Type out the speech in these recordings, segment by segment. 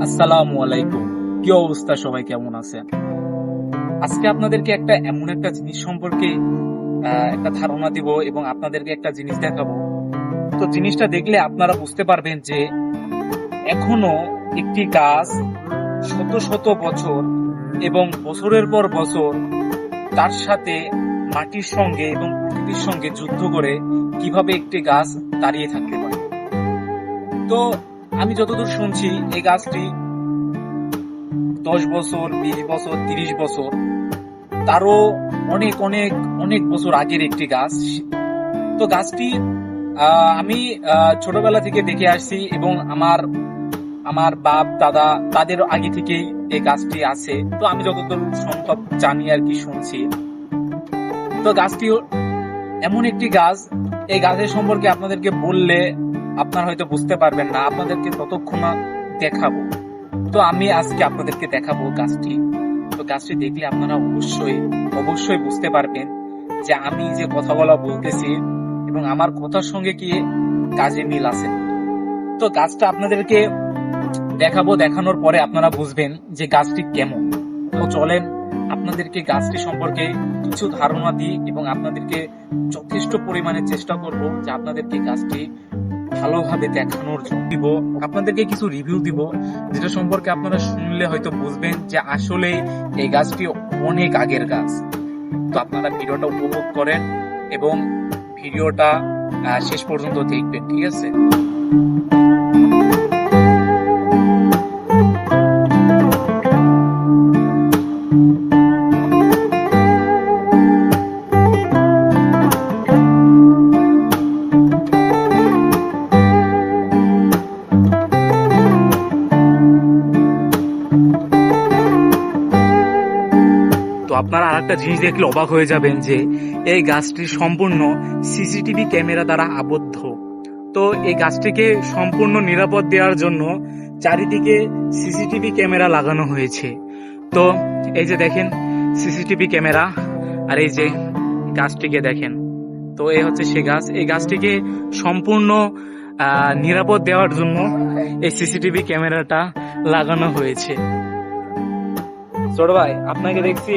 আসসালামু আলাইকুম। কি অবস্থা, সবাই কেমন আছেন? আজকে আপনাদেরকে এমন একটা জিনিস সম্পর্কে একটা ধারণা দিব এবং আপনাদেরকে একটা জিনিস দেখাবো। তো জিনিসটা দেখলে আপনারা বুঝতে পারবেন যে এখনো একটি গাছ শত শত বছর এবং বছরের পর বছর তার সাথে মাটির সঙ্গে এবং প্রকৃতির সঙ্গে যুদ্ধ করে কিভাবে একটি গাছ দাঁড়িয়ে থাকতে পারে। তো আমি যতদূর শুনছি এই গাছটি 10 বছর, 20 বছর, 30 বছর, তারও অনেক অনেক অনেক বছর আগের একটি গাছ। তো গাছটি আমি ছোটবেলা থেকে দেখে আসছি এবং আমার আমার বাপ দাদা তাদের আগে থেকেই এই গাছটি আছে। তো আমি যতদূর সম্ভব জানি আর কি শুনছি। তো গাছটি এমন একটি গাছ, এই গাছের সম্পর্কে আপনাদেরকে বললে আপনারা হয়তো বুঝতে পারবেন না, আপনাদেরকে ততক্ষণ না দেখাবো। তো আমি আজকে আপনাদেরকে দেখাবো গাছটি। তো গাছটি দেখলে আপনারা অবশ্যই অবশ্যই বুঝতে পারবেন যে আমি যে কথাগুলো বলতেছি এবং আমার কথার সঙ্গে কি কাজে মিল আছে। তো গাছটা আপনাদেরকে দেখাবো, দেখানোর পরে আপনারা বুঝবেন যে গাছটি কেমন। তো চলেন আপনাদেরকে গাছটি সম্পর্কে কিছু ধারণা দিই এবং আপনাদেরকে যথেষ্ট পরিমাণে চেষ্টা করব যে আপনাদেরকে গাছটি ভালোভাবে দেখানোর জন্য দিব। আপনাদেরকে কিছু রিভিউ দিব যেটা সম্পর্কে আপনারা শুনলে হয়তো বুঝবেন যে আসলে এই গাছটি অনেক আগের গাছ। তো আপনারা ভিডিওটা উপভোগ করেন এবং ভিডিওটা শেষ পর্যন্ত দেখবেন, ঠিক আছে? তো আপনারা আরেকটা জিনিস দেখলে অবাক হয়ে যাবেন যে এই গাছটি সম্পূর্ণ সিসিটিভি ক্যামেরা দ্বারা আবদ্ধ। তো এই গাছটিকে সম্পূর্ণ নিরাপদ দেওয়ার জন্য চারিদিকে সিসিটিভি ক্যামেরা লাগানো হয়েছে। তো এই যে দেখেন সিসিটিভি ক্যামেরা, আর এই যে গাছটিকে দেখেন। তো এই হচ্ছে সে গাছ। এই গাছটিকে সম্পূর্ণ নিরাপদ দেওয়ার জন্য এই সিসিটিভি ক্যামেরাটা লাগানো হয়েছে। ছোট ভাই, আপনাকে দেখছি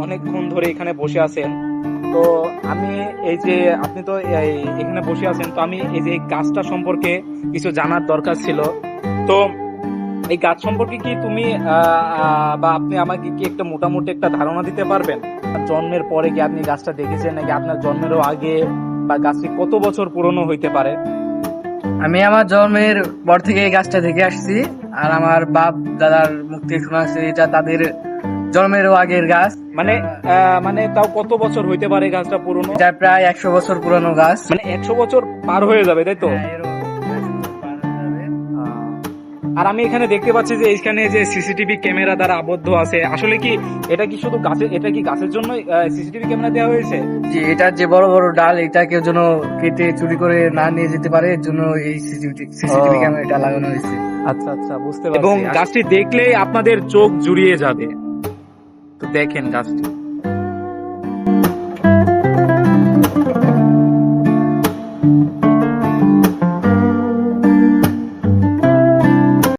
অনেকক্ষণ ধরে এখানে বসে আছেন। তো আমি এই যে আপনি তো এখানে বসে আছেন, তো আমি এই যে গাছটা সম্পর্কে কিছু জানার দরকার ছিল। তো এই গাছ সম্পর্কে কি তুমি বা আপনি আমাকে কি একটা মোটামুটি একটা ধারণা দিতে পারবেন? জন্মের পরে কি আপনি গাছটা দেখেছেন নাকি আপনার জন্মেরও আগে, বা গাছটি কত বছর পুরনো হইতে পারে? আমি আমার জন্মের পর থেকে এই গাছটা দেখে আসছি, আর আমার বাপ দাদার মুখ থেকে শোনা আছে এটা তাদের জন্মেরও আগের গাছ। মানে মানে তাও কত বছর হইতে পারে গাছটা পুরনো? এটা প্রায় 100 বছর পুরনো গাছ। মানে 100 বছর পার হয়ে যাবে, তাই তো? হ্যাঁ, এরও 100 বছর পার হয়ে যাবে। আর আমি এখানে দেখতে পাচ্ছি যে এইখানে যে সিসিটিভি ক্যামেরা দ্বারা আবদ্ধ আছে, আসলে কি এটা কি শুধু গাছের, এটা কি গাছের জন্য সিসিটিভি ক্যামেরা দেওয়া হয়েছে? যে এটার যে বড় বড় ডাল, এটা কেউ যেন কেটে চুরি করে না নিয়ে যেতে পারে, এর জন্য এই সিসিটিভি ক্যামেরাটা লাগানো হয়েছে। আচ্ছা আচ্ছা, বুঝতে পারছি। এবং গাছটি দেখলেই আপনাদের চোখ জুড়িয়ে যাবে। তো দেখেন গাছটি।